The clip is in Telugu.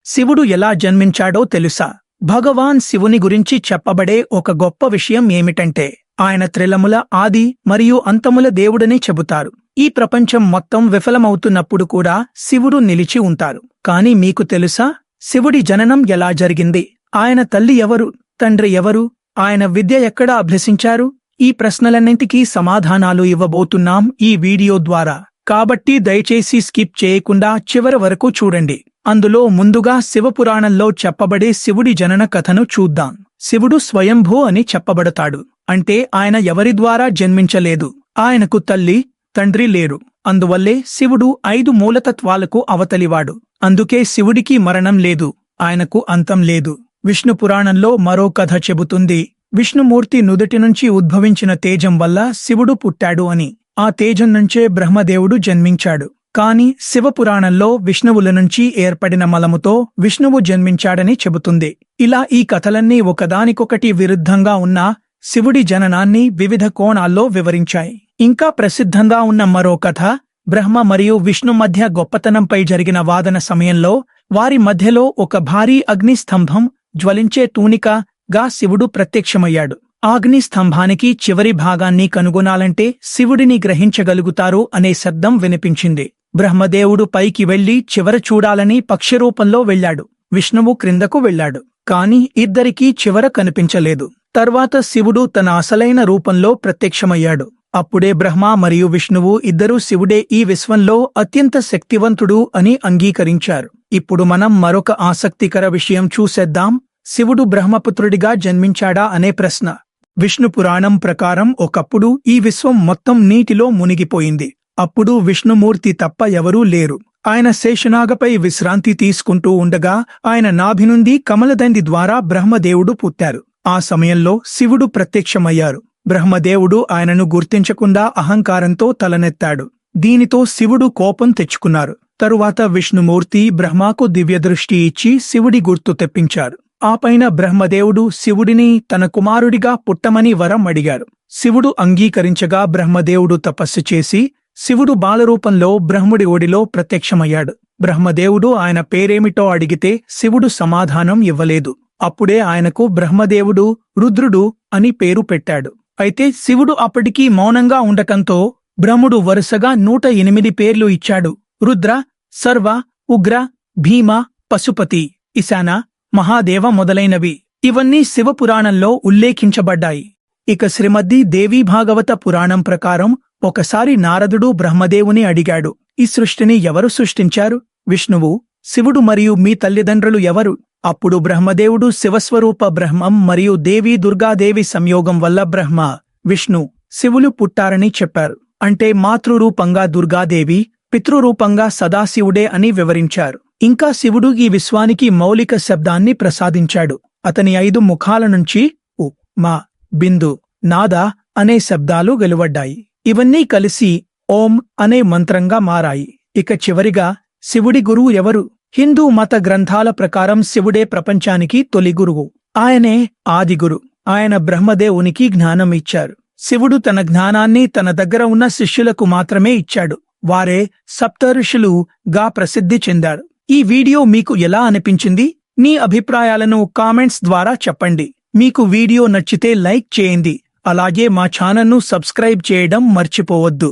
శివుడు ఎలా జన్మించాడో తెలుసా? భగవాన్ శివుని గురించి చెప్పబడే ఒక గొప్ప విషయం ఏమిటంటే ఆయన త్రిలముల ఆది మరియు అంతముల దేవుడని చెబుతారు. ఈ ప్రపంచం మొత్తం విఫలమవుతున్నప్పుడు కూడా శివుడు నిలిచి ఉంటారు. కాని మీకు తెలుసా శివుడి జననం ఎలా జరిగింది? ఆయన తల్లి ఎవరు? తండ్రి ఎవరు? ఆయన విద్య ఎక్కడ అభ్యసించారు? ఈ ప్రశ్నలన్నింటికీ సమాధానాలు ఇవ్వబోతున్నాం ఈ వీడియో ద్వారా. కాబట్టి దయచేసి స్కిప్ చేయకుండా చివరి వరకు చూడండి. అందులో ముందుగా శివపురాణంలో చెప్పబడే శివుడి జనన కథను చూద్దాం. శివుడు స్వయంభూ అని చెప్పబడతాడు. అంటే ఆయన ఎవరి ద్వారా జన్మించలేదు. ఆయనకు తల్లి, తండ్రి లేరు. అందువల్లే శివుడు 5 మూలతత్వాలకు అవతలివాడు. అందుకే శివుడికి మరణం లేదు, ఆయనకు అంతం లేదు. విష్ణు పురాణంలో మరో కథ చెబుతుంది. విష్ణుమూర్తి నుదుటి నుంచి ఉద్భవించిన తేజం వల్ల శివుడు పుట్టాడు అని. ఆ తేజం నుంచే బ్రహ్మదేవుడు జన్మించాడు. కాని శివపురాణంలో విష్ణువుల నుంచి ఏర్పడిన మలముతో విష్ణువు జన్మించాడని చెబుతుంది. ఇలా ఈ కథలన్నీ ఒకదానికొకటి విరుద్ధంగా ఉన్నా శివుడి జననాన్ని వివిధ కోణాల్లో వివరించాయి. ఇంకా ప్రసిద్ధంగా ఉన్న మరో కథ బ్రహ్మ మరియు విష్ణు మధ్య గొప్పతనంపై జరిగిన వాదన సమయంలో వారి మధ్యలో ఒక భారీ అగ్నిస్తంభం, జ్వలించే తూనికగా శివుడు ప్రత్యక్షమయ్యాడు. అగ్నిస్తంభానికి చివరి భాగాన్ని కనుగొనాలంటే శివుడిని గ్రహించగలుగుతారు అనే శబ్దం వినిపించింది. బ్రహ్మదేవుడు పైకి వెళ్లి చివర చూడాలని పక్షిరూపంలో వెళ్లాడు. విష్ణువు క్రిందకు వెళ్లాడు. కాని ఇద్దరికీ చివర కనిపించలేదు. తర్వాత శివుడు తన అసలైన రూపంలో ప్రత్యక్షమయ్యాడు. అప్పుడే బ్రహ్మ మరియు విష్ణువు ఇద్దరూ శివుడే ఈ విశ్వంలో అత్యంత శక్తివంతుడు అని అంగీకరించారు. ఇప్పుడు మనం మరొక ఆసక్తికర విషయం చూసేద్దాం. శివుడు బ్రహ్మపుత్రుడిగా జన్మించాడా అనే ప్రశ్న. విష్ణు పురాణం ప్రకారం ఒకప్పుడు ఈ విశ్వం మొత్తం నీటిలో మునిగిపోయింది. అప్పుడు విష్ణుమూర్తి తప్ప ఎవరూ లేరు. ఆయన శేషనాగపై విశ్రాంతి తీసుకుంటూ ఉండగా ఆయన నాభి నుండి కమలదండి ద్వారా బ్రహ్మదేవుడు పుట్టారు. ఆ సమయంలో శివుడు ప్రత్యక్షమయ్యారు. బ్రహ్మదేవుడు ఆయనను గుర్తించకుండా అహంకారంతో తలనెత్తాడు. దీనితో శివుడు కోపం తెచ్చుకున్నారు. తరువాత విష్ణుమూర్తి బ్రహ్మకు దివ్యదృష్టి ఇచ్చి శివుడి గుర్తు తెప్పించారు. ఆపైన బ్రహ్మదేవుడు శివుడిని తన కుమారుడిగా పుట్టమని వరం అడిగారు. శివుడు అంగీకరించగా బ్రహ్మదేవుడు తపస్సు చేసి శివుడు బాలరూపంలో బ్రహ్ముడి ఒడిలో ప్రత్యక్షమయ్యాడు. బ్రహ్మదేవుడు ఆయన పేరేమిటో అడిగితే శివుడు సమాధానం ఇవ్వలేదు. అప్పుడే ఆయనకు బ్రహ్మదేవుడు రుద్రుడు అని పేరు పెట్టాడు. అయితే శివుడు అప్పటికీ మౌనంగా ఉండకంతో బ్రహ్ముడు వరుసగా 108 పేర్లు ఇచ్చాడు. రుద్ర, సర్వ, ఉగ్ర, భీమ, పశుపతి, ఈశాన, మహాదేవ మొదలైనవి. ఇవన్నీ శివపురాణంలో ఉల్లేఖించబడ్డాయి. ఇక శ్రీమద్ది దేవీ భాగవత పురాణం ప్రకారం ఒకసారి నారదుడు బ్రహ్మదేవుని అడిగాడు, ఈ సృష్టిని ఎవరు సృష్టించారు? విష్ణువు, శివుడు మరియు మీ తల్లిదండ్రులు ఎవరు? అప్పుడు బ్రహ్మదేవుడు శివస్వరూప బ్రహ్మం మరియు దేవీ దుర్గాదేవి సంయోగం వల్ల బ్రహ్మ, విష్ణు, శివులు పుట్టారని చెప్పారు. అంటే మాతృరూపంగా దుర్గాదేవి, పితృరూపంగా సదాశివుడే అని వివరించారు. ఇంకా శివుడు ఈ విశ్వానికి మౌలిక శబ్దాన్ని ప్రసాదించాడు. అతని 5 ముఖాల నుంచి ఉ, మా, బిందు, నాద అనే శబ్దాలు వెలువడ్డాయి. ఇవన్నీ కలిసి ఓం అనే మంత్రంగా మారాయి. ఇక చివరిగా శివుడి గురువు ఎవరు? హిందూ మత గ్రంథాల ప్రకారం శివుడే ప్రపంచానికి తొలి గురువు. ఆయనే ఆదిగురు. ఆయన బ్రహ్మదేవునికి జ్ఞానం ఇచ్చారు. శివుడు తన జ్ఞానాన్ని తన దగ్గర ఉన్న శిష్యులకు మాత్రమే ఇచ్చాడు. వారే సప్తఋషులుగా ప్రసిద్ధి చెందారు. ఈ వీడియో మీకు ఎలా అనిపించింది? మీ అభిప్రాయాలను కామెంట్స్ ద్వారా చెప్పండి. మీకు వీడియో నచ్చితే లైక్ చేయండి. అలాగే మా ఛానల్ను సబ్స్క్రైబ్ చేయడం మర్చిపోవద్దు.